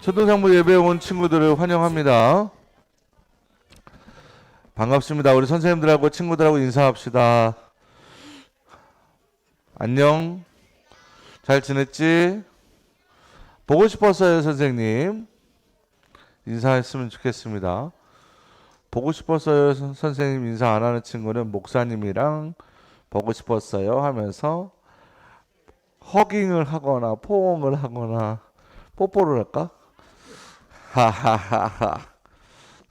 초등상부 예배에 온 친구들을 환영합니다. 반갑습니다. 우리 선생님들하고 친구들하고 인사합시다. 안녕. 잘 지냈지? 보고 싶었어요, 선생님. 인사했으면 좋겠습니다. 보고 싶었어요, 선생님 인사 안 하는 친구는 목사님이랑 보고 싶었어요 하면서 허깅을 하거나 포옹을 하거나 뽀뽀를 할까? 하하하하.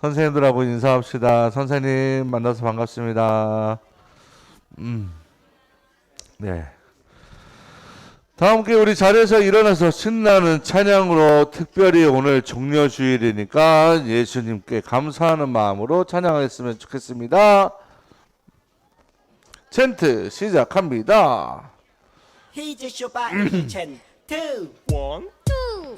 선생님들하고 인사합시다. 선생님 만나서 반갑습니다. 네. 다 함께 우리 자리에서 일어나서 신나는 찬양으로, 특별히 오늘 종려주일이니까 예수님께 감사하는 마음으로 찬양하겠으면 좋겠습니다. 챈트 시작합니다. He's a show chen 2 1 2,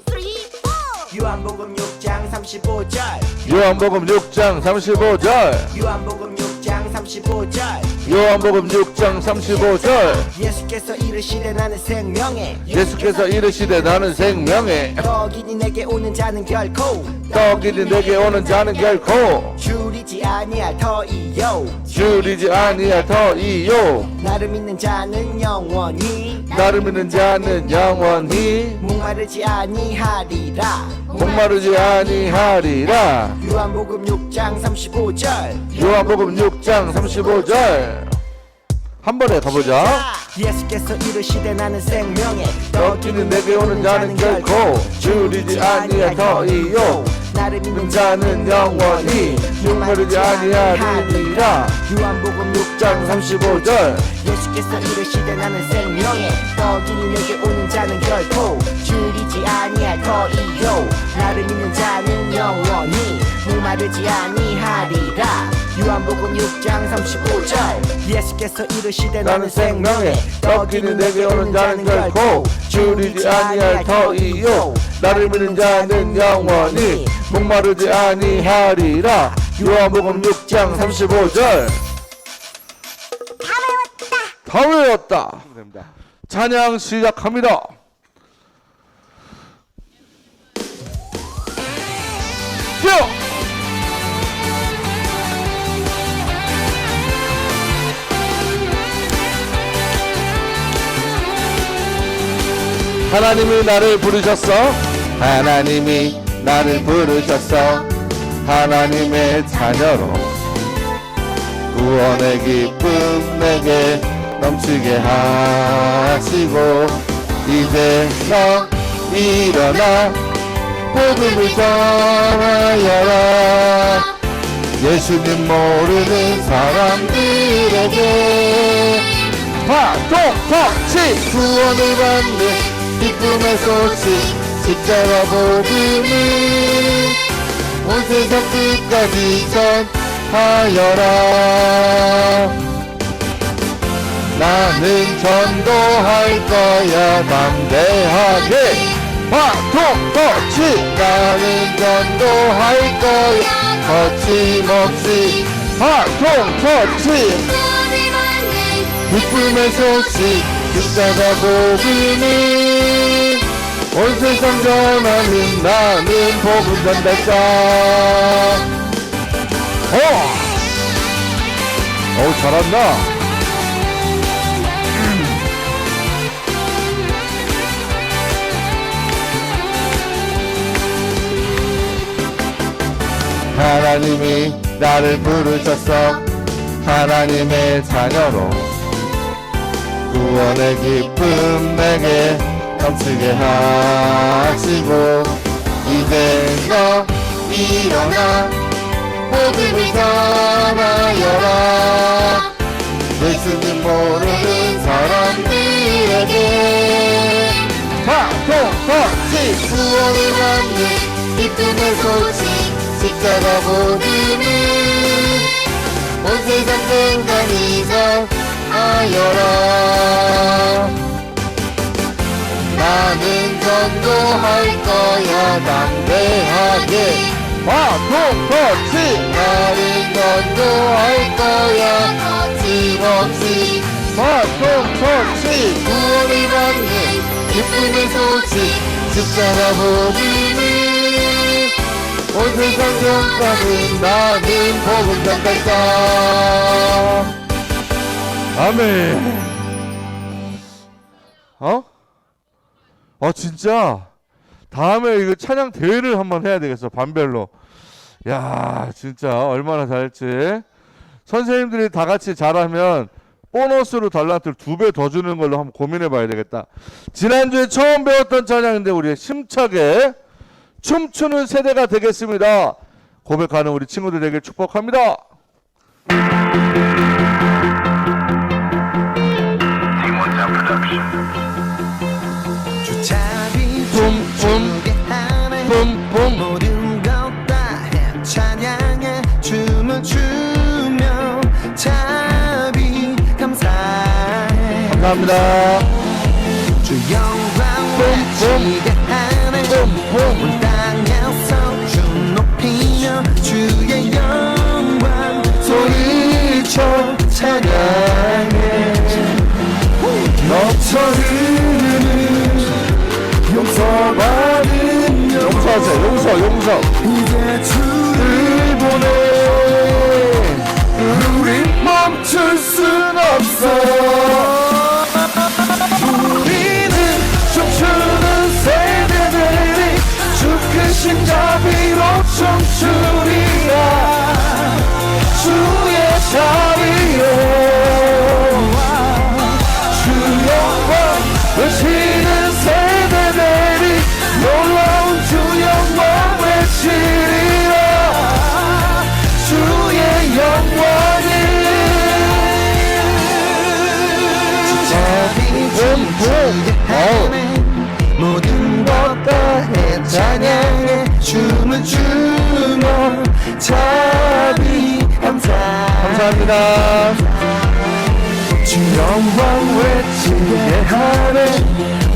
3, 4. 요한복음 6장 35절 요한복음 6장 35절. 요한복음 6장 35절 요한복음 6장 35절. 예수께서 이르시되 나는 생명에 예수께서 이르시되 나는 생명에 떡이니 내게 오는 자는 결코 떡이니 내게 오는 자는 결코 줄이지 아니할 터이요 줄이지 아니할 터이요. 나를 믿는 자는 영원히 나를 믿는 자는 영원히 목마르지 아니하리라 목마르지 아니하리라. 요한복음 6장 35절 요한복음 6장 35절. 한 번에 가보자. 예수께서 이르시되 나는 생명에 떡이니 내게 오는 자는 결코 줄이지 아니할 터이요 나를 믿는 자는 영원히 목마르지 아니하리라. 요한복음 6장 35절. 예수께서 이르시되 나는 생명에 떡이니 내게 오는 자는 결코 줄이지 아니할 터이요 나를 믿는 자는 영원히 목마르지 아니하리라. 요한복음 6장 35절. 예수께서 이르시되 나는 생명에 떡이니 내게 오는 자는 결코 줄이지 아니할 터이요 나를 믿는 자는 영원히 목마르지 아니하리라. 요한복음 6장 35절. 다 외웠다. 찬양 시작합니다. 뛰어! 하나님이 나를 부르셨어. 하나님이 나를 부르셨어. 하나님의 자녀로 구원의 기쁨 내게 넘치게 하시고 이제 너 일어나 복음을 전하여라. 예수님 모르는 사람들에게 파도터치 구원을 받는 기쁨의 소식 십자가 복음을 온 세상 끝까지 전하여라. 나는 전도할 거야 담대하게 파도터치 나는 전도할 거야 거침없이 파도터치 기쁨의 소식 십자가 복음을 온 세상 전하는 나는 복음 전달자. 잘한다. 하나님이 나를 부르셨어. 하나님의 자녀로 구원의 기쁨 내게 넘치게 하시고 이제 너 일어나 복음을 전하여라. 예수님 모르는 사람들에게 파도터치 구원을 받는 기쁨의 소식 십자가 복음을 온 세상 끝까지 전하여라. 나는 전도할 거야 담대하게 파도터치 나는 전도할 거야 거침없이 파도터치 구원을 받는 기쁨의 소식 십자가 복음을 온 세상 전파는 나는 복음 전달자. 아멘. 진짜 다음에 이거 찬양 대회를 한번 해야 되겠어. 반별로. 야, 진짜 얼마나 잘했지. 선생님들이 다 같이 잘하면 보너스로 달란트를 2배 더 주는 걸로 한번 고민해 봐야 되겠다. 지난주에 처음 배웠던 찬양인데 우리 힘차게 춤추는 세대가 되겠습니다. 고백하는 우리 친구들에게 축복합니다. 주차비 뿜뿜 하네 뿜뿜. 모든 것 다 찬양해 춤을 추며 자비 감사해 감사합니다. 주 영광 외치게 하네 온 땅에서 주 높이며 주의 영광 소리쳐 찬양해 넘쳐흐르는 용서받은 용서. 이제 주를 보내 우린 멈출 순 없어 우리는 춤추는 세대들이 주 크신 자비로 춤추리라 주의 자비로 주 영광 외치는 세대들이 놀라운 주 영광 외치리라 주의 영광이 모든 것 다 찬양해 춤을 추며 자비 감사합니다. 주 영광 외치게 하네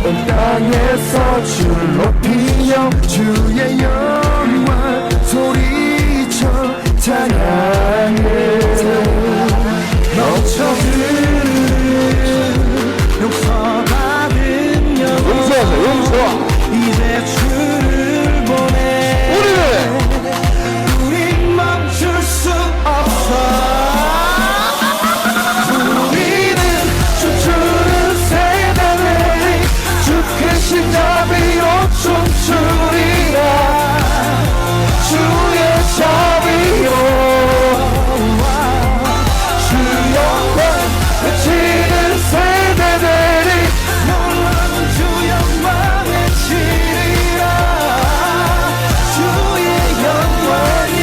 온 땅에서 주를 높이며 주의 영광 소리쳐 찬양해 넘쳐흐르는 용서받은 영혼 이제 주를 보내 우린 멈출 수 없어 크신 자비로 춤추리라 주의 자비로 주 영광 외치는 세대들이 놀라운 주 영광 외치리라 주의 영광이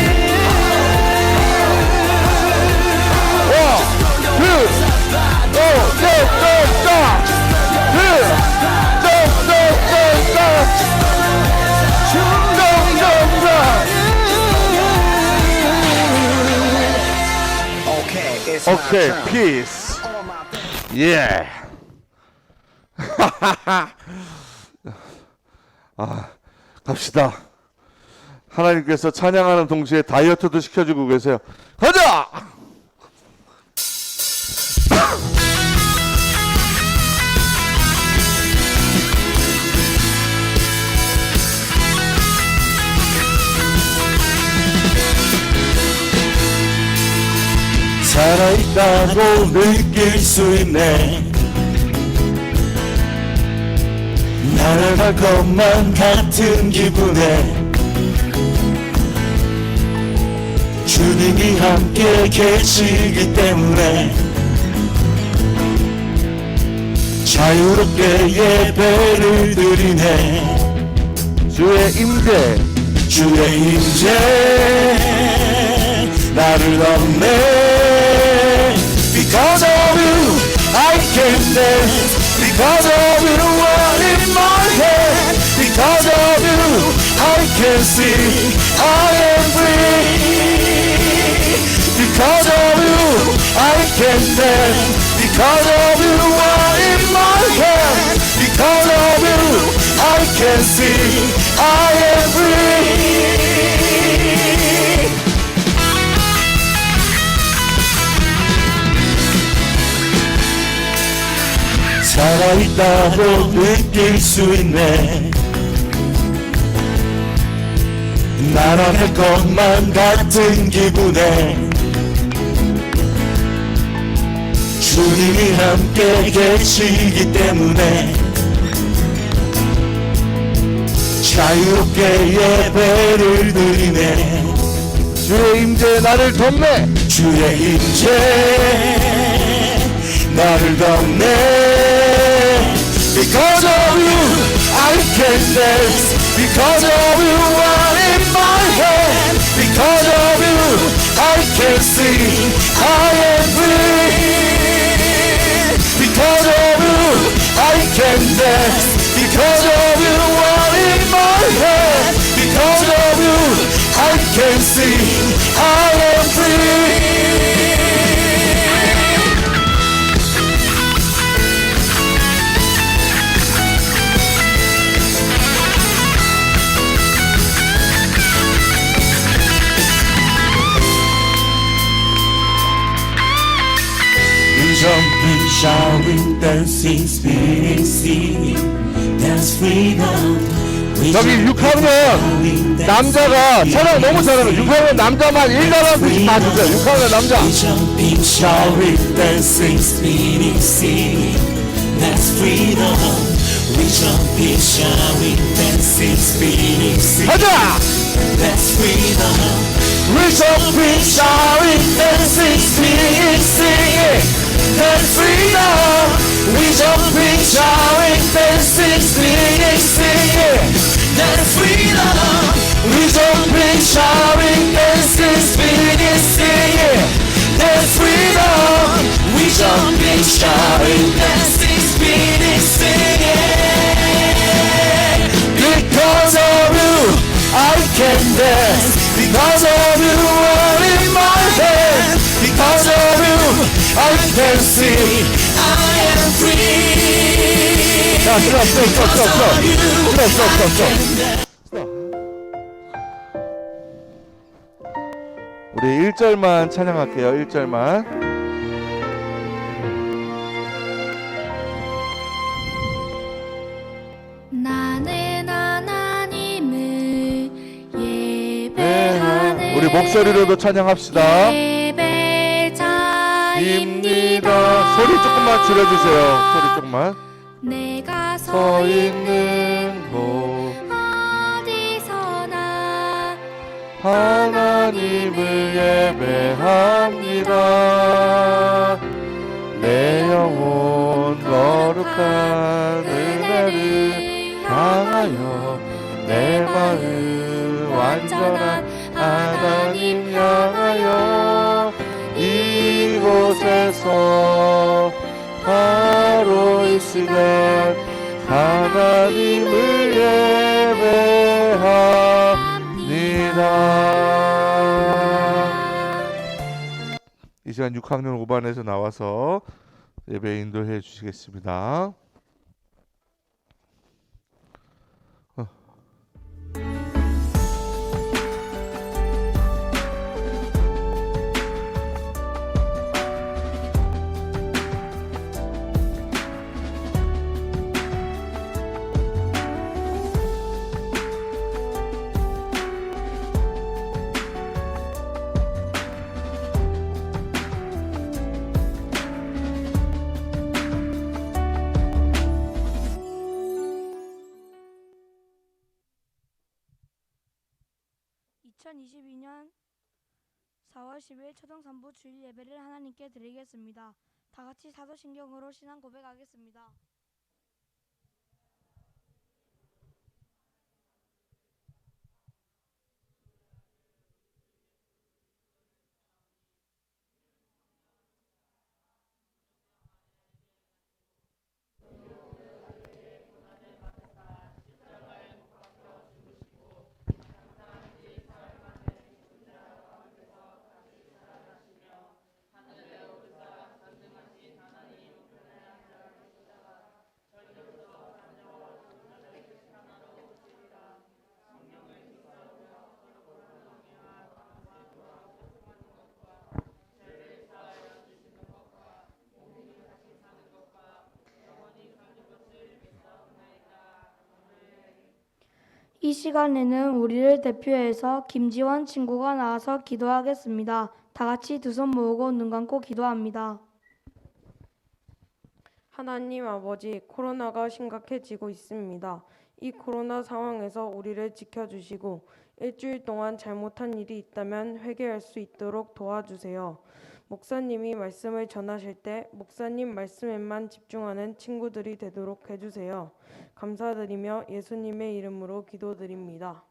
오케이, 피스. 예. 갑시다. 하나님께서 찬양하는 동시에 다이어트도 시켜주고 계세요. 가자! 살아있다고 느낄 수 있네 날아갈 것만 같은 기분에 주님이 함께 계시기 때문에 자유롭게 예배를 드리네 주의 임재 주의 임재 나를 넘네 Because of you I can dance Because of you what in my head Because of you I can see I am free Because of you I can dance Because of you what in my head Because of you I can see I am free 살아있다고 느낄 수 있네 날아갈 것만 같은 기분에 주님이 함께 계시기 때문에 자유롭게 예배를 드리네. 주의 임재 나를 돕네. 주의 임재 나를 덮네. Because of you I can dance. Because of you I'm in my hand. Because of you I can sing. I am free. Because of you I can dance. Because of you I'm in my hand. Because of you I can sing. I am free. Jumping, shouting, dancing, spinning, singing, dance freedom. 저기 6학년 남자가 찬양 너무 잘하는 6학년 남자만 1단원씩 다 주세요. 6학년 남자. Jumping, shouting, dancing, spinning, singing, dance freedom. We jumping, shouting, dancing, spinning, singing, 가자! dance freedom. We jumping, shouting, dancing, spinning, singing. That's freedom. We jumping, shouting, dancing, singing, singing. That's freedom. We jumping, shouting, dancing, spinning, singing. That's freedom. We jumping, shouting, dancing, spinning, singing. Because of you, I can dance. Because of you, I'm in my hand. Because of you, I can sing. I am free. 자, 스톱. 우리 1절만 찬양할게요. 1절만. 나는 하나님을 예배하는 우리 목소리로도 찬양합시다. 예배자입니다. 소리 조금만 줄여주세요. 소리 조금만. 내가 서 있는 곳 어디서나 하나님을 예배합니다. 내 영혼 거룩한 은혜를 향하여 내 마음 완전한 하나님 향하여 이곳에서 바로 이 시간 하나님을 예배합니다. 이 시간 6학년 5반에서 나와서 예배 인도해 주시겠습니다. 2022년 4월 10일 초등 3부 주일 예배를 하나님께 드리겠습니다. 다 같이 사도신경으로 신앙 고백하겠습니다. 이 시간에는 우리를 대표해서 김지원 친구가 나와서 기도하겠습니다. 다 같이 두 손 모으고 눈 감고 기도합니다. 하나님 아버지, 코로나가 심각해지고 있습니다. 이 코로나 상황에서 우리를 지켜주시고 일주일 동안 잘못한 일이 있다면 회개할 수 있도록 도와주세요. 목사님이 말씀을 전하실 때 목사님 말씀에만 집중하는 친구들이 되도록 해주세요. 감사드리며 예수님의 이름으로 기도드립니다.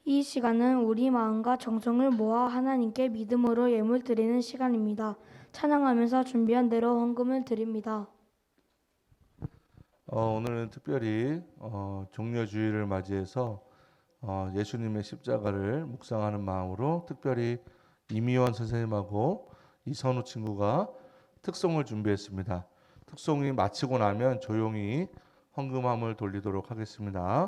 이 시간은 우리 마음과 정성을 모아 하나님께 믿음으로 예물 드리는 시간입니다. 찬양하면서 준비한 대로 헌금을 드립니다. 오늘은 특별히 종려주일을 맞이해서 예수님의 십자가를 묵상하는 마음으로 특별히 이미원 선생님하고 이선우 친구가 특송을 준비했습니다. 특송이 마치고 나면 조용히 헌금함을 돌리도록 하겠습니다.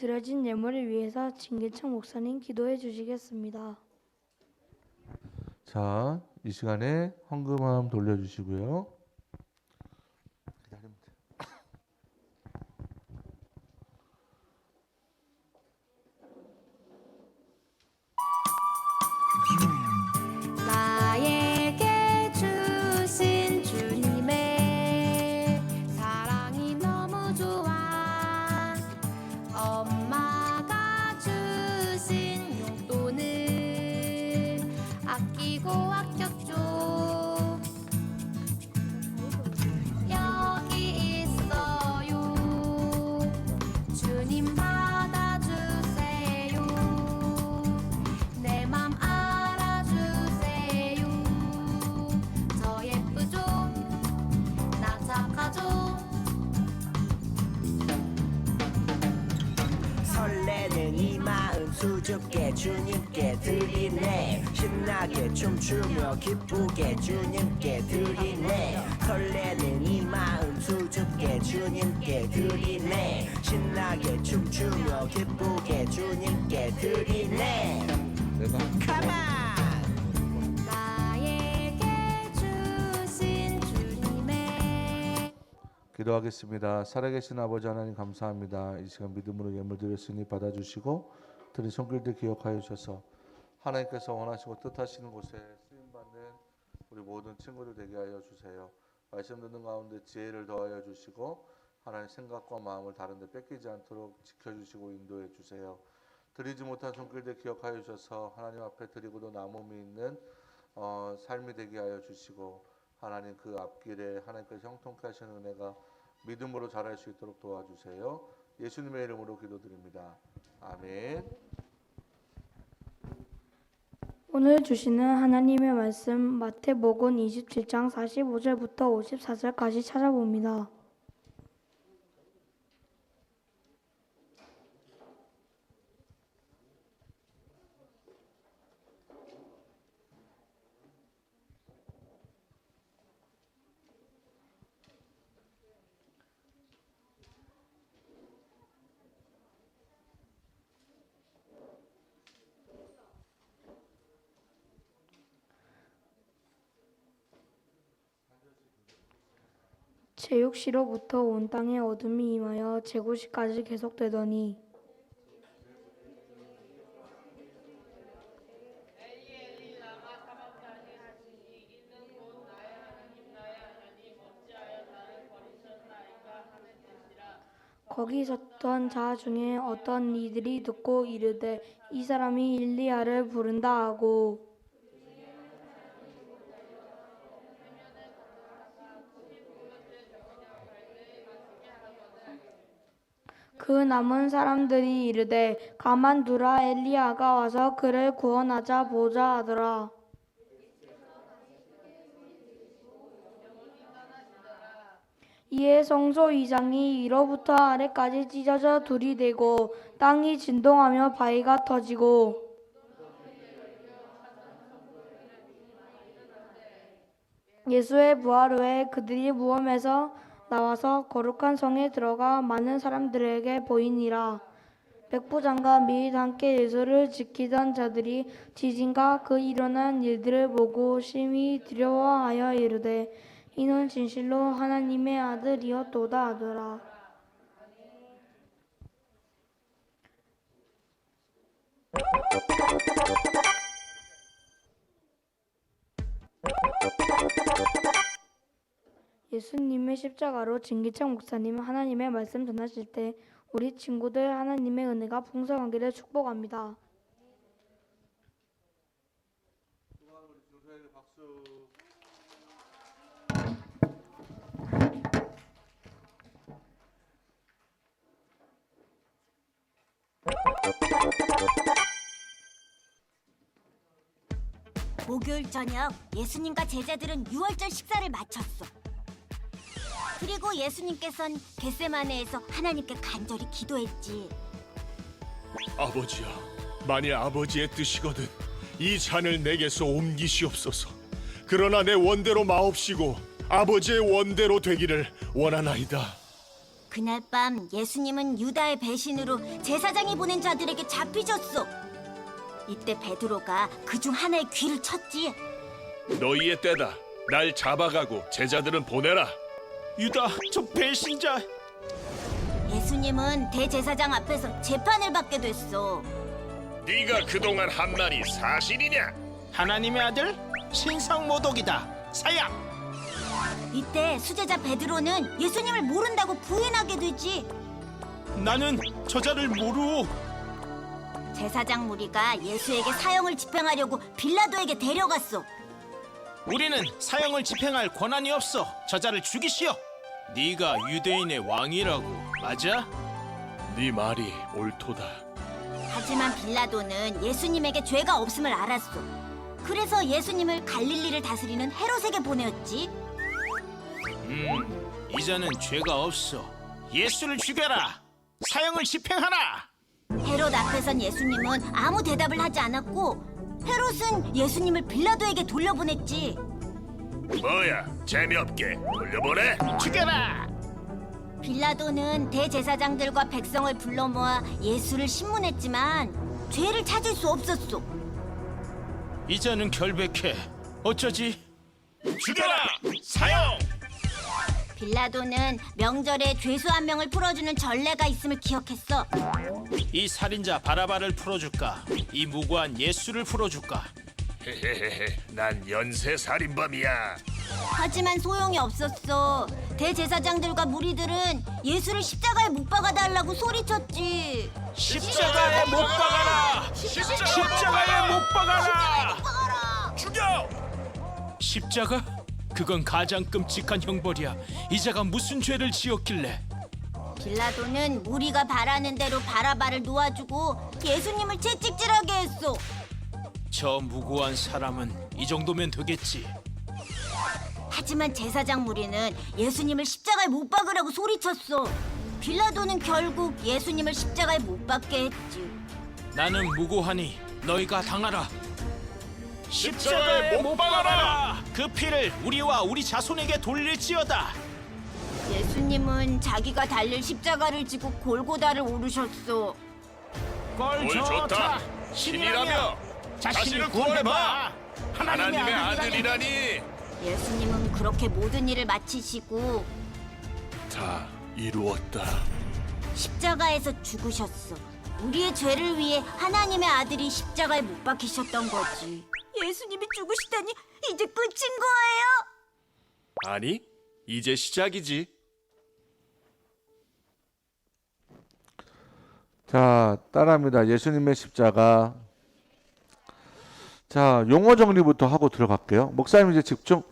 드려진 예물을 위해서 진계청 목사님 기도해 주시겠습니다. 자, 이 시간에 헌금함 돌려주시고요. 기다리면 돼요. 나에게 주신 주님의 사랑이 너무 좋아. 엄마가 주신 용돈을 아끼고 아꼈죠. 여기 있어요. 주님 받아주세요. 내 맘 알아주세요. 저 예쁘죠? 나 착하죠? 설레는 이 마음 수줍게 주님께 드리네. 신나게 춤추며 기쁘게 주님께 드리네. 설레는 이 마음 수줍게 주님께 드리네. 신나게 춤추며 기쁘게 주님께 드리네. Come on! 나에게 주신 주님의 기도하겠습니다. 살아계신 아버지 하나님 감사합니다. 이 시간 믿음으로 예물 드렸으니 받아주시고 드린 손길들 기억하여 주셔서 하나님께서 원하시고 뜻하시는 곳에 쓰임받는 우리 모든 친구들 되게 하여 주세요. 말씀 듣는 가운데 지혜를 더하여 주시고 하나님 생각과 마음을 다른 데 뺏기지 않도록 지켜주시고 인도해 주세요. 드리지 못한 손길들 기억하여 주셔서 하나님 앞에 드리고도 남음이 있는 삶이 되게 하여 주시고 하나님 그 앞길에 하나님께서 형통케 하시는 은혜가 믿음으로 자랄 수 있도록 도와주세요. 예수님의 이름으로 기도드립니다. 아멘. 오늘 주시는 하나님의 말씀 마태복음 27장 45절부터 54절까지 찾아봅니다. 제육시로부터 온 땅에 어둠이 임하여 제구시까지 계속되더니 거기 섰던 자 중에 어떤 이들이 듣고 이르되 이 사람이 일리야를 부른다 하고 그 남은 사람들이 이르되 가만두라 엘리야가 와서 그를 구원하자 보자 하더라. 이에 성소 이장이 위로부터 아래까지 찢어져 둘이 되고 땅이 진동하며 바위가 터지고 예수의 부활 후에 그들이 무덤에서 나와서 거룩한 성에 들어가 많은 사람들에게 보이니라. 백부장과 및 함께 예수를 지키던 자들이 지진과 그 일어난 일들을 보고 심히 두려워하여 이르되 이는 진실로 하나님의 아들이었도다 하더라. 예수님의 십자가로 진기창 목사님은 하나님의 말씀 전하실 때 우리 친구들 하나님의 은혜가 풍성하기를 축복합니다. 목요일 저녁 예수님과 제자들은 유월절 식사를 마쳤어. 그리고 예수님께서는 겟세마네에서 하나님께 간절히 기도했지. 아버지야, 만일 아버지의 뜻이거든 이 잔을 내게서 옮기시옵소서. 그러나 내 원대로 마옵시고 아버지의 원대로 되기를 원하나이다. 그날 밤 예수님은 유다의 배신으로 제사장이 보낸 자들에게 잡히셨어. 이때 베드로가 그중 하나의 귀를 쳤지. 너희의 때다. 날 잡아가고 제자들은 보내라. 유다, 저 배신자. 예수님은 대제사장 앞에서 재판을 받게 됐어. 네가 그동안 한 말이 사실이냐? 하나님의 아들 신성모독이다. 사양. 이때 수제자 베드로는 예수님을 모른다고 부인하게 되지. 나는 저자를 모르오. 제사장 무리가 예수에게 사형을 집행하려고 빌라도에게 데려갔어. 우리는 사형을 집행할 권한이 없어. 저자를 죽이시오. 네가 유대인의 왕이라고 맞아? 네 말이 옳도다. 하지만 빌라도는 예수님에게 죄가 없음을 알았어. 그래서 예수님을 갈릴리를 다스리는 헤롯에게 보내었지. 이자는 죄가 없어. 예수를 죽여라. 사형을 집행하라. 헤롯 앞에선 예수님은 아무 대답을 하지 않았고 헤롯은 예수님을 빌라도에게 돌려보냈지. 뭐야, 재미없게 돌려보내? 죽여라. 빌라도는 대제사장들과 백성을 불러 모아 예수를 신문했지만 죄를 찾을 수 없었어. 이자는 결백해. 어쩌지? 죽여라! 사형! 빌라도는 명절에 죄수 한 명을 풀어주는 전례가 있음을 기억했어. 이 살인자 바라바를 풀어줄까? 이 무고한 예수를 풀어줄까? 헤헤헤헤, 난 연쇄 살인범이야. 하지만 소용이 없었어. 대제사장들과 무리들은 예수를 십자가에 못 박아달라고 소리쳤지. 십자가에 못 박아라! 십자가에 못 박아라! 죽여! 십자가? 그건 가장 끔찍한 형벌이야. 이자가 무슨 죄를 지었길래? 빌라도는 무리가 바라는 대로 바라바를 놓아주고 예수님을 채찍질하게 했어. 저 무고한 사람은 이 정도면 되겠지. 하지만 제사장 무리는 예수님을 십자가에 못 박으라고 소리쳤어. 빌라도는 결국 예수님을 십자가에 못 박게 했지. 나는 무고하니 너희가 당하라. 십자가에 못 박아라! 그 피를 우리와 우리 자손에게 돌릴지어다. 예수님은 자기가 달릴 십자가를 지고 골고다를 오르셨어. 꼴 꼴 좋다. 신이라며 자신을 구원해봐. 하나님의 아들이라니. 예수님은 그렇게 모든 일을 마치시고 다 이루었다. 십자가에서 죽으셨어. 우리의 죄를 위해 하나님의 아들이 십자가에 못 박히셨던 거지. 예수님이 죽으시다니 이제 끝인 거예요? 아니, 이제 시작이지. 자, 따라합니다. 예수님의 십자가. 자, 용어 정리부터 하고 들어갈게요. 목사님 이제 집중.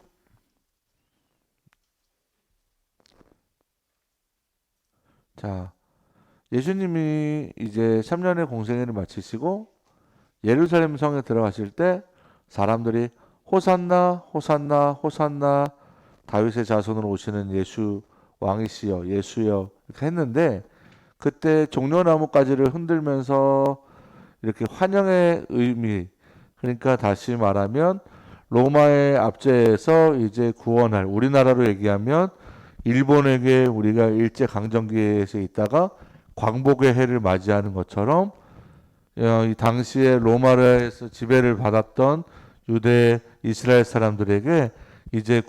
자, 예수님이 이제 3년의 공생애를 마치시고 예루살렘 성에 들어가실 때 사람들이 호산나 호산나 호산나 다윗의 자손으로 오시는 예수 왕이시여 예수여 이렇게 했는데 그때 종려나무가지를 흔들면서 이렇게 환영의 의미, 그러니까 다시 말하면 로마의 압제에서 이제 구원할, 우리나라로 얘기하면 일본에게 우리가 일제강점기에서 있다가 광복의 해를 맞이하는 것처럼 이 당시에 로마에서 지배를 받았던 유대 이스라엘 사람들에게 이제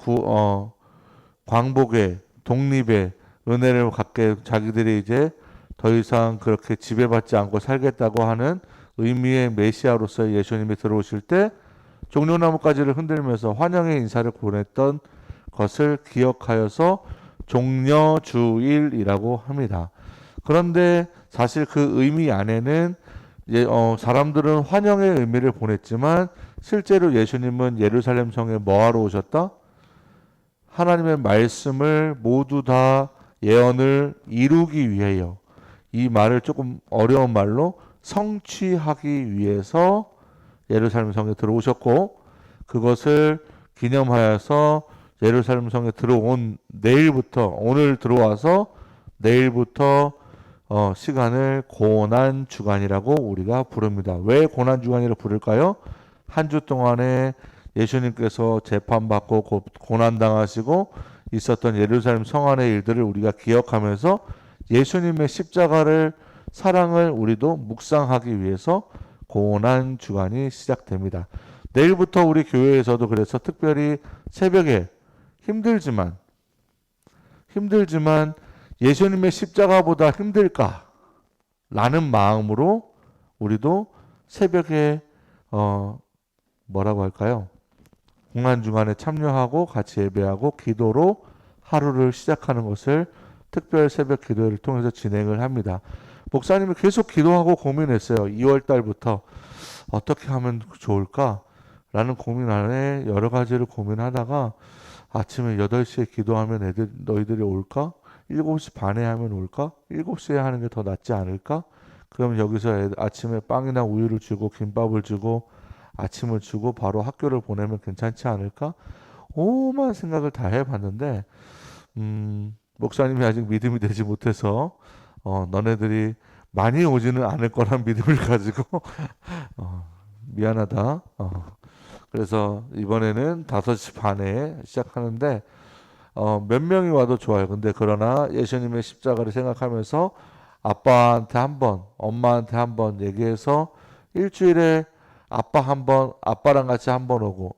광복의 독립의 은혜를 갖게 자기들이 이제 더 이상 그렇게 지배받지 않고 살겠다고 하는 의미의 메시아로서 예수님이 들어오실 때 종려나무가지를 흔들면서 환영의 인사를 보냈던 것을 기억하여서 종려주일이라고 합니다. 그런데 사실 그 의미 안에는 사람들은 환영의 의미를 보냈지만 실제로 예수님은 예루살렘 성에 뭐하러 오셨다? 하나님의 말씀을 모두 다 예언을 이루기 위해요. 이 말을 조금 어려운 말로 성취하기 위해서 예루살렘 성에 들어오셨고 그것을 기념하여서 예루살렘 성에 들어온 내일부터 오늘 들어와서 내일부터 시간을 고난주간이라고 우리가 부릅니다. 왜 고난주간이라고 부를까요? 한 주 동안에 예수님께서 재판받고 고난당하시고 있었던 예루살렘 성 안의 일들을 우리가 기억하면서 예수님의 십자가를 사랑을 우리도 묵상하기 위해서 고난 주간이 시작됩니다. 내일부터 우리 교회에서도 그래서 특별히 새벽에 힘들지만 예수님의 십자가보다 힘들까? 라는 마음으로 우리도 새벽에 뭐라고 할까요? 고난 주간에 참여하고 같이 예배하고 기도로 하루를 시작하는 것을 특별 새벽 기도회를 통해서 진행을 합니다. 목사님이 계속 기도하고 고민했어요. 2월 달부터 어떻게 하면 좋을까? 라는 고민 안에 여러 가지를 고민하다가 아침에 8시에 기도하면 너희들이 올까? 7시 반에 하면 올까? 7시에 하는 게 더 낫지 않을까? 그럼 여기서 아침에 빵이나 우유를 주고 김밥을 주고 아침을 주고 바로 학교를 보내면 괜찮지 않을까? 오만 생각을 다 해봤는데 목사님이 아직 믿음이 되지 못해서 너네들이 많이 오지는 않을 거란 믿음을 가지고 미안하다. 그래서 이번에는 5시 반에 시작하는데 몇 명이 와도 좋아요. 근데 그러나 예수님의 십자가를 생각하면서 아빠한테 한 번, 엄마한테 한 번 얘기해서 일주일에 아빠 한 번, 아빠랑 같이 한 번 오고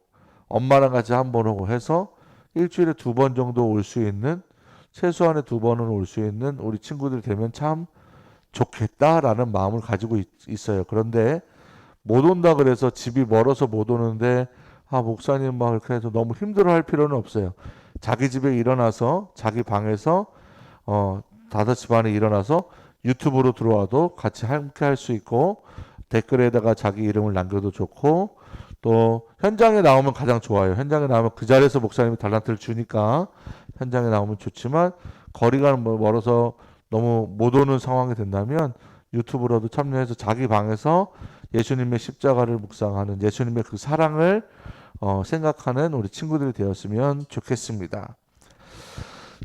엄마랑 같이 한 번 오고 해서 일주일에 2번 정도 올 수 있는, 최소한의 2번은 올 수 있는 우리 친구들이 되면 참 좋겠다라는 마음을 가지고 있어요. 그런데 못 온다 그래서 집이 멀어서 못 오는데 목사님 막 이렇게 해서 너무 힘들어할 필요는 없어요. 자기 집에 일어나서 자기 방에서 5시 반에 일어나서 유튜브로 들어와도 같이 함께 할 수 있고 댓글에다가 자기 이름을 남겨도 좋고 또 현장에 나오면 가장 좋아요. 현장에 나오면 그 자리에서 목사님이 달란트를 주니까 현장에 나오면 좋지만 거리가 멀어서 너무 못 오는 상황이 된다면 유튜브로도 참여해서 자기 방에서 예수님의 십자가를 묵상하는 예수님의 그 사랑을 생각하는 우리 친구들이 되었으면 좋겠습니다.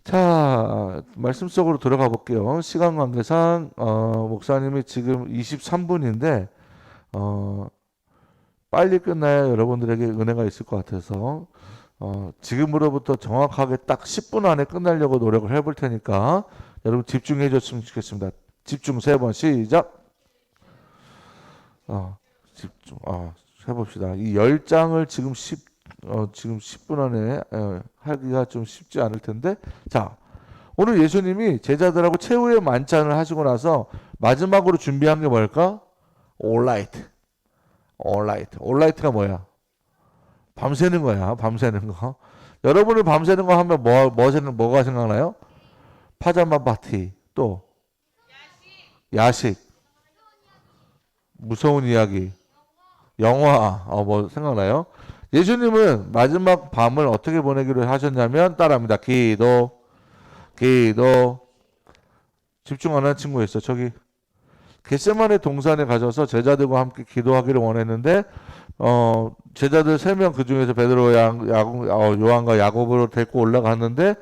자, 말씀 속으로 들어가 볼게요. 시간 관계상 목사님이 지금 23분인데 빨리 끝나야 여러분들에게 은혜가 있을 것 같아서 지금으로부터 정확하게 딱 10분 안에 끝나려고 노력을 해볼 테니까 여러분 집중해 줬으면 좋겠습니다. 집중 3번 시작. 집중. 해봅시다. 이 10장을 지금 10분 안에 하기가 좀 쉽지 않을 텐데. 자, 오늘 예수님이 제자들하고 최후의 만찬을 하시고 나서 마지막으로 준비한 게 뭘까? 올라이트. 올라이트가 뭐야? 밤새는 거야. 밤새는 거. 여러분이 밤새는 거 하면 뭐가 생각나요? 파자마 파티. 또 야식. 무서운 이야기. 영화. 뭐 생각나요? 예수님은 마지막 밤을 어떻게 보내기로 하셨냐면 따라합니다. 기도. 집중 안 하는 친구 있어. 저기 겟세마네 동산에 가셔서 제자들과 함께 기도하기를 원했는데 제자들 3명 그 중에서 베드로, 요한과 야고보를 데리고 올라갔는데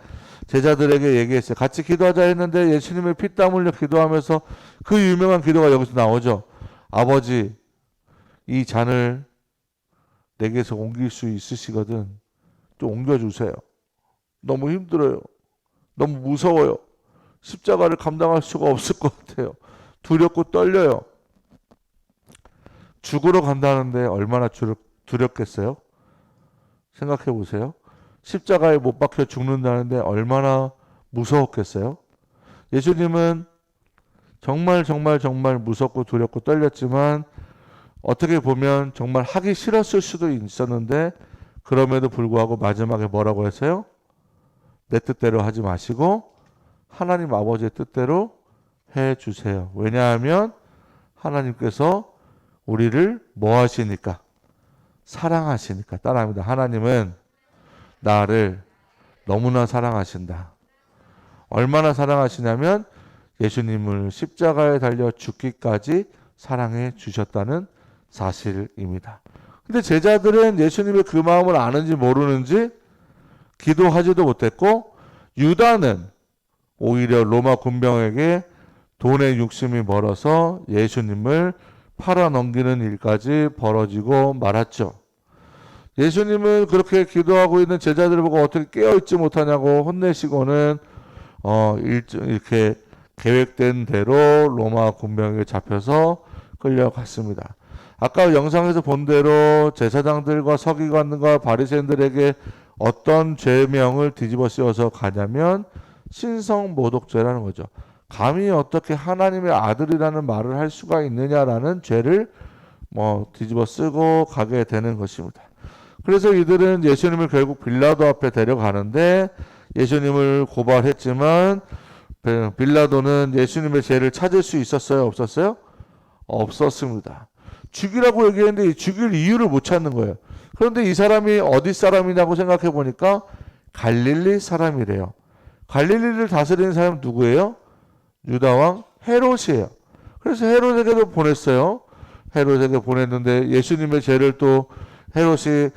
제자들에게 얘기했어요. 같이 기도하자 했는데 예수님의 피땀 흘려 기도하면서 그 유명한 기도가 여기서 나오죠. 아버지, 이 잔을 내게서 옮길 수 있으시거든 좀 옮겨주세요. 너무 힘들어요. 너무 무서워요. 십자가를 감당할 수가 없을 것 같아요. 두렵고 떨려요. 죽으러 간다는데 얼마나 두렵겠어요? 생각해 보세요. 십자가에 못 박혀 죽는다는데 얼마나 무서웠겠어요? 예수님은 정말 무섭고 두렵고 떨렸지만 어떻게 보면 정말 하기 싫었을 수도 있었는데 그럼에도 불구하고 마지막에 뭐라고 했어요? 내 뜻대로 하지 마시고 하나님 아버지의 뜻대로 해주세요. 왜냐하면 하나님께서 우리를 뭐 하시니까? 사랑하시니까. 따라합니다. 하나님은 나를 너무나 사랑하신다. 얼마나 사랑하시냐면 예수님을 십자가에 달려 죽기까지 사랑해 주셨다는 사실입니다. 근데 제자들은 예수님의 그 마음을 아는지 모르는지 기도하지도 못했고 유다는 오히려 로마 군병에게 돈의 욕심이 멀어서 예수님을 팔아넘기는 일까지 벌어지고 말았죠. 예수님은 그렇게 기도하고 있는 제자들을 보고 어떻게 깨어있지 못하냐고 혼내시고는 이렇게 계획된 대로 로마 군병에게 잡혀서 끌려갔습니다. 아까 영상에서 본 대로 제사장들과 서기관과 바리새인들에게 어떤 죄명을 뒤집어 씌워서 가냐면 신성모독죄라는 거죠. 감히 어떻게 하나님의 아들이라는 말을 할 수가 있느냐라는 죄를 뒤집어 쓰고 가게 되는 것입니다. 그래서 이들은 예수님을 결국 빌라도 앞에 데려가는데 예수님을 고발했지만 빌라도는 예수님의 죄를 찾을 수 있었어요? 없었어요? 없었습니다. 죽이라고 얘기했는데 죽일 이유를 못 찾는 거예요. 그런데 이 사람이 어디 사람이냐고 생각해 보니까 갈릴리 사람이래요. 갈릴리를 다스리는 사람 누구예요? 유다왕 헤롯이에요. 그래서 헤롯에게도 보냈어요. 헤롯에게 보냈는데 예수님의 죄를 또 헤롯이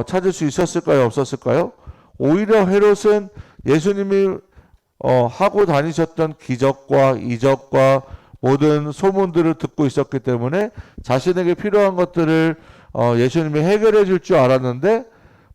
찾을 수 있었을까요? 없었을까요? 오히려 헤롯은 예수님이 하고 다니셨던 기적과 이적과 모든 소문들을 듣고 있었기 때문에 자신에게 필요한 것들을 예수님이 해결해 줄 줄 알았는데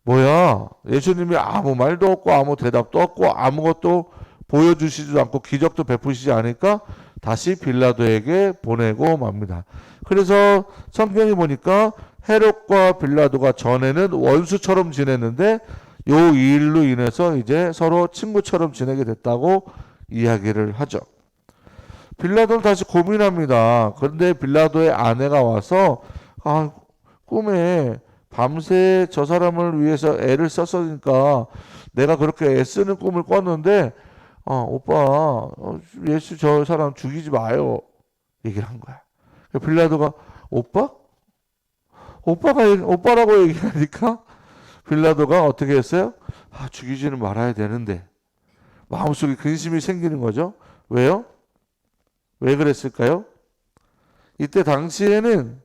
뭐야? 예수님이 아무 말도 없고 아무 대답도 없고 아무것도 보여주시지도 않고 기적도 베푸시지 않으니까 다시 빌라도에게 보내고 맙니다. 그래서 성경에 보니까 헤롯과 빌라도가 전에는 원수처럼 지냈는데 요 일로 인해서 이제 서로 친구처럼 지내게 됐다고 이야기를 하죠. 빌라도는 다시 고민합니다. 그런데 빌라도의 아내가 와서 꿈에 밤새 저 사람을 위해서 애를 썼으니까 내가 그렇게 애쓰는 꿈을 꿨는데 오빠 예수 저 사람 죽이지 마요 얘기를 한 거야. 빌라도가 오빠? 오빠라고 얘기하니까 빌라도가 어떻게 했어요? 죽이지는 말아야 되는데 마음속에 근심이 생기는 거죠. 왜요? 왜 그랬을까요? 이때 당시에는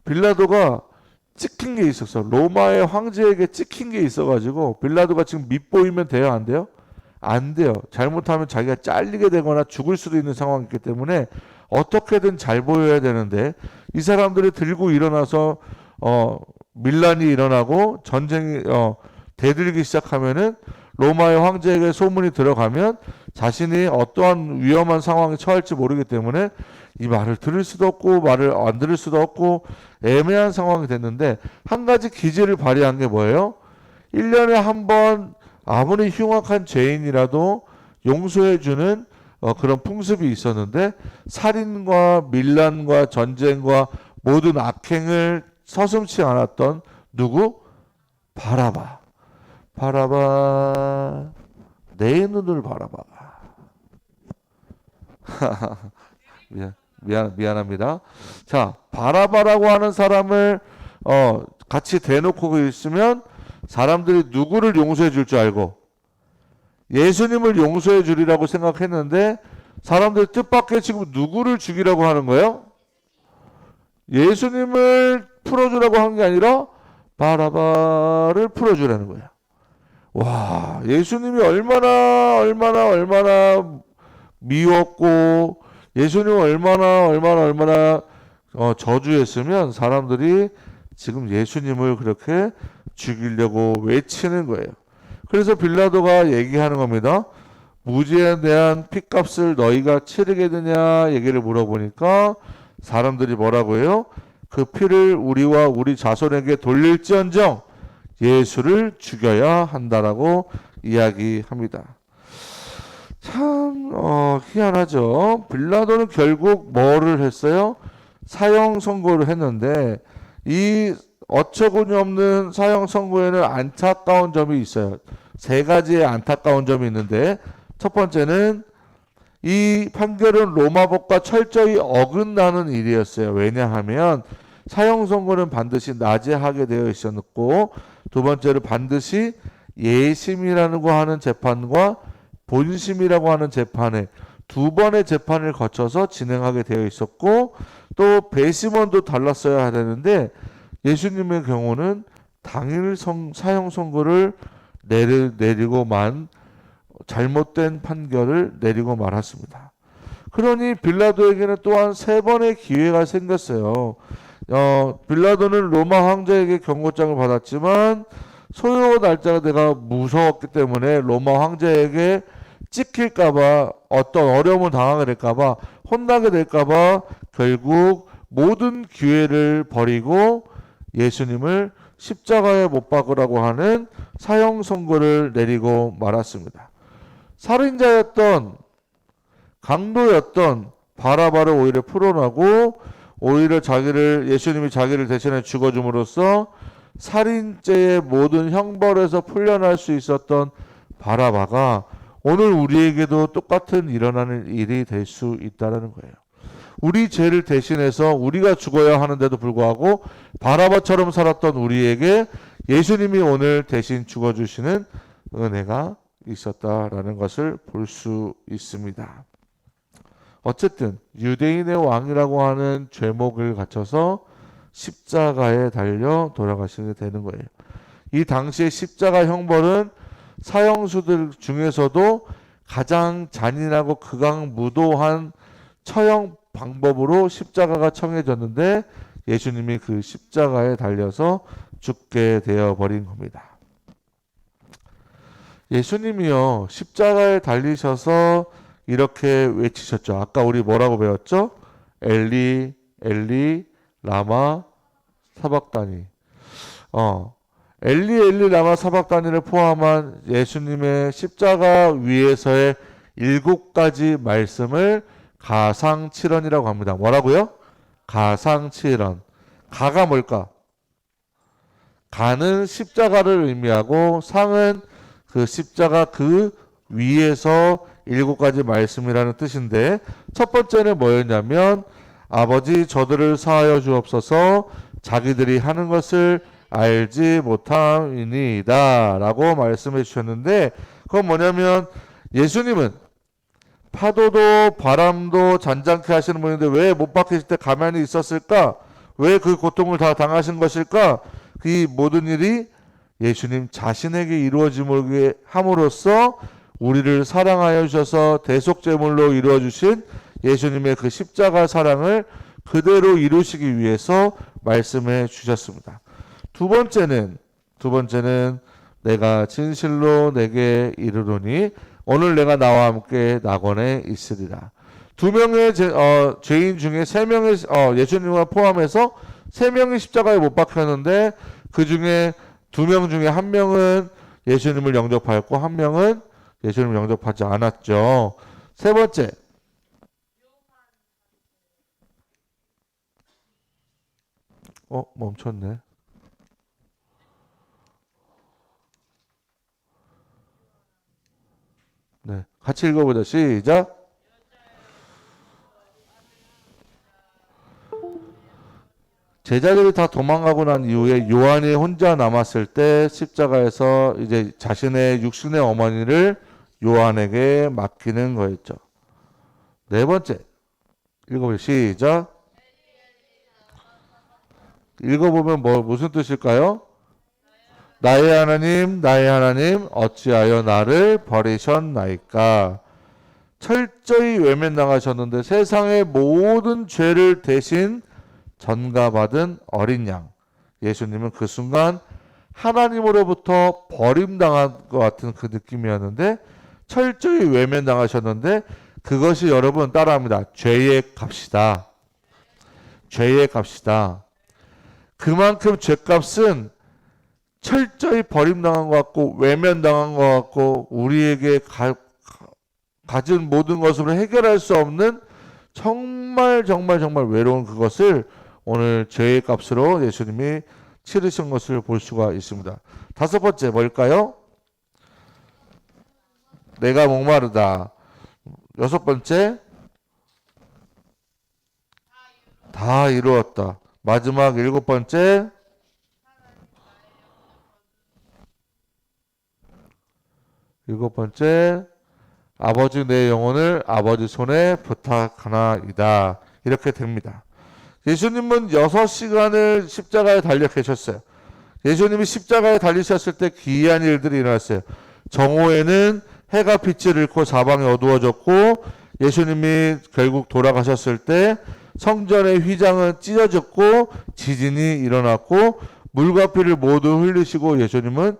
빌라도가 찍힌 게 있었어. 로마의 황제에게 찍힌 게 있어가지고 빌라도가 지금 밉보이면 돼요? 안 돼요? 안 돼요. 잘못하면 자기가 잘리게 되거나 죽을 수도 있는 상황이기 때문에 어떻게든 잘 보여야 되는데 이 사람들이 들고 일어나서 밀란이 일어나고 전쟁이 대들기 시작하면은 로마의 황제에게 소문이 들어가면 자신이 어떠한 위험한 상황에 처할지 모르기 때문에 이 말을 들을 수도 없고 말을 안 들을 수도 없고 애매한 상황이 됐는데 한 가지 기지를 발휘한 게 뭐예요? 1년에 한 번 아무리 흉악한 죄인이라도 용서해주는 그런 풍습이 있었는데 살인과 밀란과 전쟁과 모든 악행을 서슴지 않았던 누구? 바라바. 바라바 내 눈을 바라봐. 미안합니다. 자, 바라바라고 하는 사람을 같이 대놓고 있으면 사람들이 누구를 용서해 줄 줄 알고 예수님을 용서해 주리라고 생각했는데 사람들 뜻밖의 지금 누구를 죽이라고 하는 거예요? 예수님을 풀어주라고 한 게 아니라 바라바를 풀어주라는 거예요. 와, 예수님이 얼마나 미웠고 예수님을 얼마나 저주했으면 사람들이 지금 예수님을 그렇게 죽이려고 외치는 거예요. 그래서 빌라도가 얘기하는 겁니다. 무죄에 대한 핏값을 너희가 치르게 되냐 얘기를 물어보니까 사람들이 뭐라고 해요? 그 피를 우리와 우리 자손에게 돌릴지언정 예수를 죽여야 한다라고 이야기합니다. 참 희한하죠. 빌라도는 결국 뭐를 했어요? 사형 선고를 했는데 이 어처구니 없는 사형 선고에는 안타까운 점이 있어요. 세 가지의 안타까운 점이 있는데 첫 번째는 이 판결은 로마법과 철저히 어긋나는 일이었어요. 왜냐하면 사형 선고는 반드시 낮에 하게 되어 있었고 두 번째로 반드시 예심이라고 하는 재판과 본심이라고 하는 재판에 두 번의 재판을 거쳐서 진행하게 되어 있었고 또 배심원도 달랐어야 되는데 예수님의 경우는 당일 사형 선고를 내리고만 잘못된 판결을 내리고 말았습니다. 그러니 빌라도에게는 또한 세 번의 기회가 생겼어요. 빌라도는 로마 황제에게 경고장을 받았지만 소요 날짜가 내가 무서웠기 때문에 로마 황제에게 찍힐까봐, 어떤 어려움을 당하게 될까봐, 혼나게 될까봐 결국 모든 기회를 버리고 예수님을 십자가에 못 박으라고 하는 사형 선고를 내리고 말았습니다. 살인자였던, 강도였던 바라바를 오히려 풀어나고 오히려 예수님이 자기를 대신해 죽어줌으로써 살인죄의 모든 형벌에서 풀려날 수 있었던 바라바가 오늘 우리에게도 똑같은 일어나는 일이 될 수 있다는 거예요. 우리 죄를 대신해서 우리가 죽어야 하는데도 불구하고 바라바처럼 살았던 우리에게 예수님이 오늘 대신 죽어주시는 은혜가 있었다라는 것을 볼 수 있습니다. 어쨌든 유대인의 왕이라고 하는 죄목을 갖춰서 십자가에 달려 돌아가시게 되는 거예요. 이 당시의 십자가 형벌은 사형수들 중에서도 가장 잔인하고 극악무도한 처형 방법으로 십자가가 청해졌는데 예수님이 그 십자가에 달려서 죽게 되어버린 겁니다. 예수님이요, 십자가에 달리셔서 이렇게 외치셨죠. 아까 우리 뭐라고 배웠죠? 엘리 엘리 라마 사박다니. 엘리 엘리 라마 사박다니를 포함한 예수님의 십자가 위에서의 7가지 말씀을 가상칠언이라고 합니다. 뭐라고요? 가상칠언. 가가 뭘까? 가는 십자가를 의미하고 상은 그 십자가 그 위에서 7가지 말씀이라는 뜻인데, 첫 번째는 뭐였냐면 아버지 저들을 사하여 주옵소서 자기들이 하는 것을 알지 못함이니이다 라고 말씀해 주셨는데, 그건 뭐냐면 예수님은 파도도 바람도 잔잔케 하시는 분인데 왜 못 박히실 때 가만히 있었을까? 왜 그 고통을 다 당하신 것일까? 이 모든 일이 예수님 자신에게 이루어짐을 함으로써 우리를 사랑하여 주셔서 대속제물로 이루어 주신 예수님의 그 십자가 사랑을 그대로 이루시기 위해서 말씀해 주셨습니다. 두 번째는 내가 진실로 내게 이르노니 오늘 내가 나와 함께 낙원에 있으리라. 2명의 죄인 중에 3명의 예수님과 포함해서 3명이 십자가에 못 박혔는데 그 중에 2명 중에 1명은 예수님을 영접하였고 1명은 예수님을 영접하지 않았죠. 세 번째, 멈췄네. 네, 같이 읽어보자. 시작. 제자들이 다 도망가고 난 이후에 요한이 혼자 남았을 때 십자가에서 이제 자신의 육신의 어머니를 요한에게 맡기는 거였죠. 네 번째, 읽어보세요. 시작. 읽어보면 무슨 뜻일까요? 나의 하나님, 어찌하여 나를 버리셨나이까? 철저히 외면당하셨는데 세상의 모든 죄를 대신 전가받은 어린 양. 예수님은 그 순간 하나님으로부터 버림당한 것 같은 그 느낌이었는데 철저히 외면당하셨는데 그것이 여러분 따라합니다. 죄의 값이다. 죄의 값이다. 그만큼 죄값은 철저히 버림당한 것 같고 외면당한 것 같고 우리에게 가진 모든 것으로 해결할 수 없는 정말 외로운 그것을 오늘 죄의 값으로 예수님이 치르신 것을 볼 수가 있습니다. 5번째 뭘까요? 내가 목마르다. 6번째 다 이루었다. 마지막 7번째 아버지 내 영혼을 아버지 손에 부탁하나이다. 이렇게 됩니다. 예수님은 6시간을 십자가에 달려 계셨어요. 예수님이 십자가에 달리셨을 때 기이한 일들이 일어났어요. 정오에는 해가 빛을 잃고 사방이 어두워졌고 예수님이 결국 돌아가셨을 때 성전의 휘장은 찢어졌고 지진이 일어났고 물과 피를 모두 흘리시고 예수님은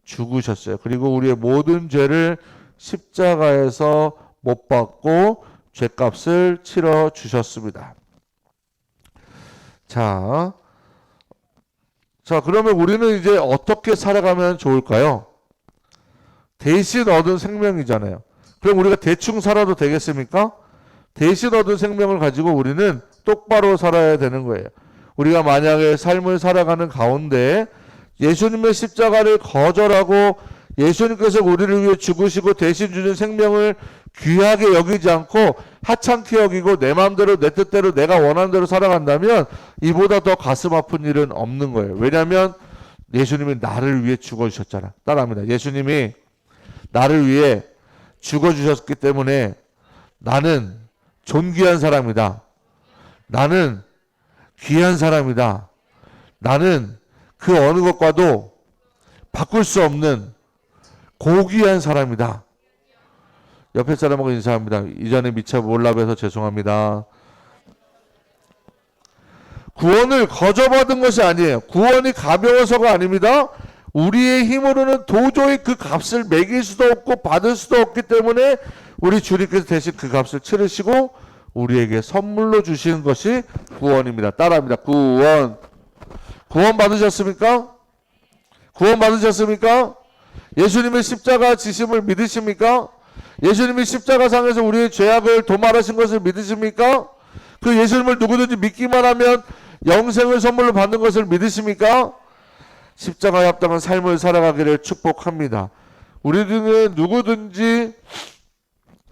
죽으셨어요. 그리고 우리의 모든 죄를 십자가에서 못 박고 죄값을 치러 주셨습니다. 자, 그러면 우리는 이제 어떻게 살아가면 좋을까요? 대신 얻은 생명이잖아요. 그럼 우리가 대충 살아도 되겠습니까? 대신 얻은 생명을 가지고 우리는 똑바로 살아야 되는 거예요. 우리가 만약에 삶을 살아가는 가운데 예수님의 십자가를 거절하고 예수님께서 우리를 위해 죽으시고 대신 주신 생명을 귀하게 여기지 않고 하찮게 여기고 내 마음대로 내 뜻대로 내가 원하는 대로 살아간다면 이보다 더 가슴 아픈 일은 없는 거예요. 왜냐하면 예수님이 나를 위해 죽어주셨잖아. 따라합니다. 예수님이 나를 위해 죽어주셨기 때문에 나는 존귀한 사람이다. 나는 귀한 사람이다. 나는 그 어느 것과도 바꿀 수 없는 고귀한 사람이다. 옆에 사람하고 인사합니다. 이전에 미처 몰라봬서 죄송합니다. 구원을 거저받은 것이 아니에요. 구원이 가벼워서가 아닙니다. 우리의 힘으로는 도저히 그 값을 매길 수도 없고 받을 수도 없기 때문에 우리 주님께서 대신 그 값을 치르시고 우리에게 선물로 주시는 것이 구원입니다. 따라합니다. 구원. 구원 받으셨습니까? 구원 받으셨습니까? 예수님의 십자가 지심을 믿으십니까? 예수님이 십자가상에서 우리의 죄악을 도말하신 것을 믿으십니까? 그 예수님을 누구든지 믿기만 하면 영생을 선물로 받는 것을 믿으십니까? 십자가에 합당한 삶을 살아가기를 축복합니다. 우리 중에 누구든지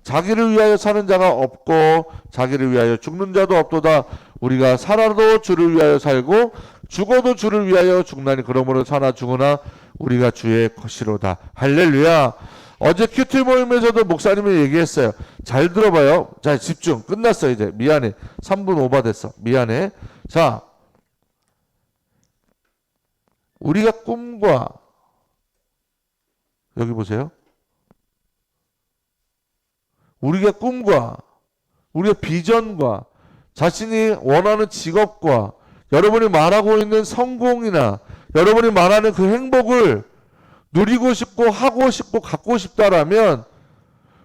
자기를 위하여 사는 자가 없고 자기를 위하여 죽는 자도 없도다. 우리가 살아도 주를 위하여 살고 죽어도 주를 위하여 죽나니 그러므로 사나 죽으나 우리가 주의 것이로다. 할렐루야. 어제 큐티 모임에서도 목사님이 얘기했어요. 잘 들어봐요. 자, 집중. 끝났어 이제. 미안해. 3분 오버됐어. 미안해. 자, 우리가 꿈과 여기 보세요. 우리가 꿈과 우리가 비전과 자신이 원하는 직업과 여러분이 말하고 있는 성공이나 여러분이 말하는 그 행복을 누리고 싶고 하고 싶고 갖고 싶다라면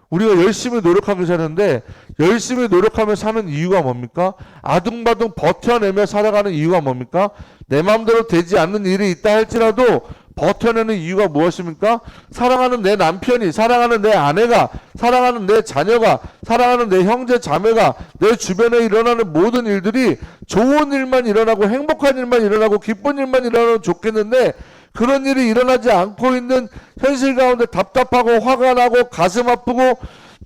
우리가 열심히 노력하기 사는데 열심히 노력하며 사는 이유가 뭡니까? 아둥바둥 버텨내며 살아가는 이유가 뭡니까? 내 마음대로 되지 않는 일이 있다 할지라도 버텨내는 이유가 무엇입니까? 사랑하는 내 남편이, 사랑하는 내 아내가, 사랑하는 내 자녀가, 사랑하는 내 형제 자매가 내 주변에 일어나는 모든 일들이 좋은 일만 일어나고 행복한 일만 일어나고 기쁜 일만 일어나면 좋겠는데 그런 일이 일어나지 않고 있는 현실 가운데 답답하고 화가 나고 가슴 아프고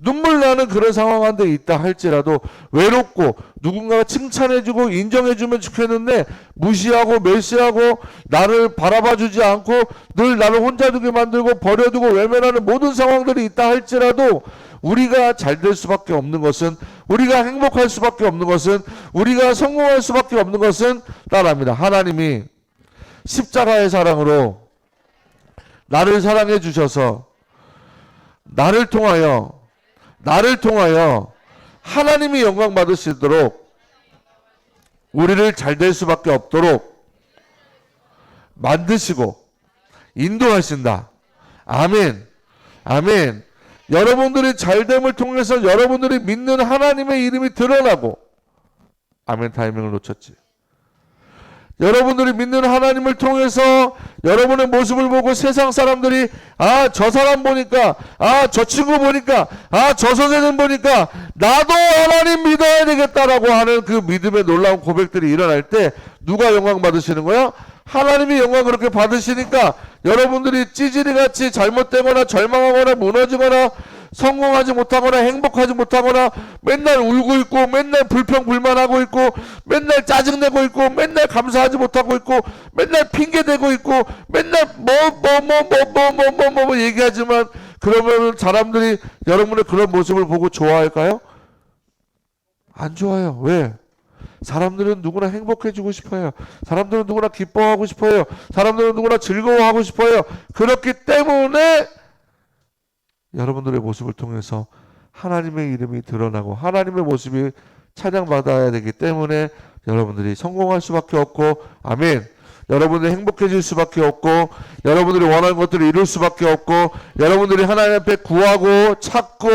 눈물 나는 그런 상황 가운데 있다 할지라도 외롭고 누군가가 칭찬해주고 인정해주면 좋겠는데 무시하고 멸시하고 나를 바라봐주지 않고 늘 나를 혼자 두게 만들고 버려두고 외면하는 모든 상황들이 있다 할지라도 우리가 잘 될 수밖에 없는 것은 우리가 행복할 수밖에 없는 것은 우리가 성공할 수밖에 없는 것은 따라합니다. 하나님이 십자가의 사랑으로 나를 사랑해 주셔서 나를 통하여 하나님이 영광 받으시도록 우리를 잘 될 수밖에 없도록 만드시고 인도하신다. 아멘. 아멘. 여러분들이 잘됨을 통해서 여러분들이 믿는 하나님의 이름이 드러나고 아멘. 타이밍을 놓쳤지. 여러분들이 믿는 하나님을 통해서 여러분의 모습을 보고 세상 사람들이 아, 저 사람 보니까 아, 저 친구 보니까 아, 저 선생님 보니까 나도 하나님 믿어야 되겠다라고 하는 그 믿음의 놀라운 고백들이 일어날 때 누가 영광 받으시는 거야? 하나님이 영광 그렇게 받으시니까 여러분들이 찌질이같이 잘못되거나 절망하거나 무너지거나 성공하지 못하거나 행복하지 못하거나 맨날 울고 있고 맨날 불평불만하고 있고 맨날 짜증내고 있고 맨날 감사하지 못하고 있고 맨날 핑계대고 있고 맨날 뭐 얘기하지만 그러면 사람들이 여러분의 그런 모습을 보고 좋아할까요? 안 좋아요. 왜? 사람들은 누구나 행복해지고 싶어요. 사람들은 누구나 기뻐하고 싶어요. 사람들은 누구나 즐거워하고 싶어요. 그렇기 때문에 여러분들의 모습을 통해서 하나님의 이름이 드러나고 하나님의 모습이 찬양받아야 되기 때문에 여러분들이 성공할 수밖에 없고 아멘. 여러분들이 행복해질 수밖에 없고 여러분들이 원하는 것들을 이룰 수밖에 없고 여러분들이 하나님 앞에 구하고 찾고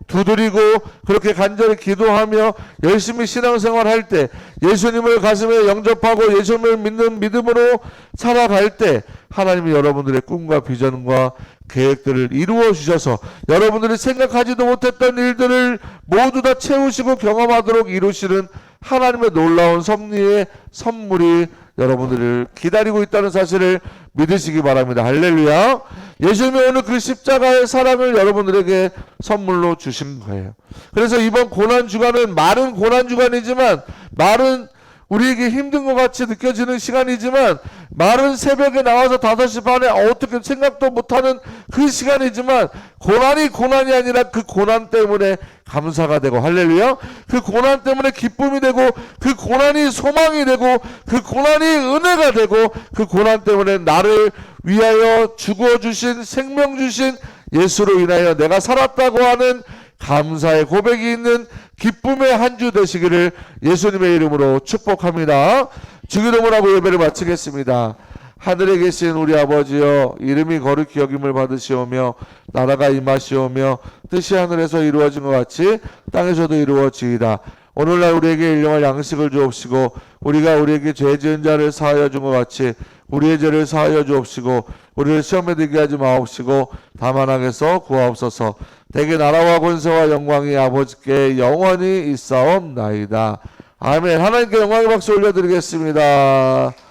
두드리고 그렇게 간절히 기도하며 열심히 신앙생활 할 때 예수님을 가슴에 영접하고 예수님을 믿는 믿음으로 살아갈 때 하나님이 여러분들의 꿈과 비전과 계획들을 이루어 주셔서 여러분들이 생각하지도 못했던 일들을 모두 다 채우시고 경험하도록 이루시는 하나님의 놀라운 섭리의 선물이 여러분들을 기다리고 있다는 사실을 믿으시기 바랍니다. 할렐루야. 예수님이 오늘 그 십자가의 사랑을 여러분들에게 선물로 주신 거예요. 그래서 이번 고난주간은 말은 고난주간이지만 말은 우리에게 힘든 것 같이 느껴지는 시간이지만 말은 새벽에 나와서 5시 반에 어떻게 생각도 못하는 그 시간이지만 고난이 아니라 그 고난 때문에 감사가 되고 할렐루야. 그 고난 때문에 기쁨이 되고 그 고난이 소망이 되고 그 고난이 은혜가 되고 그 고난 때문에 나를 위하여 죽어주신 생명 주신 예수로 인하여 내가 살았다고 하는 감사의 고백이 있는 기쁨의 한 주 되시기를 예수님의 이름으로 축복합니다. 주기도문 하고 예배를 마치겠습니다. 하늘에 계신 우리 아버지여, 이름이 거룩히 여김을 받으시오며 나라가 임하시오며 뜻이 하늘에서 이루어진 것 같이 땅에서도 이루어지이다. 오늘날 우리에게 일용할 양식을 주옵시고 우리가 우리에게 죄 지은 자를 사하여 준 것 같이 우리의 죄를 사하여 주옵시고 우리를 시험에 들게 하지 마옵시고 다만 악에서 구하옵소서. 대개 나라와 권세와 영광이 아버지께 영원히 있사옵나이다. 아멘. 하나님께 영광의 박수 올려드리겠습니다.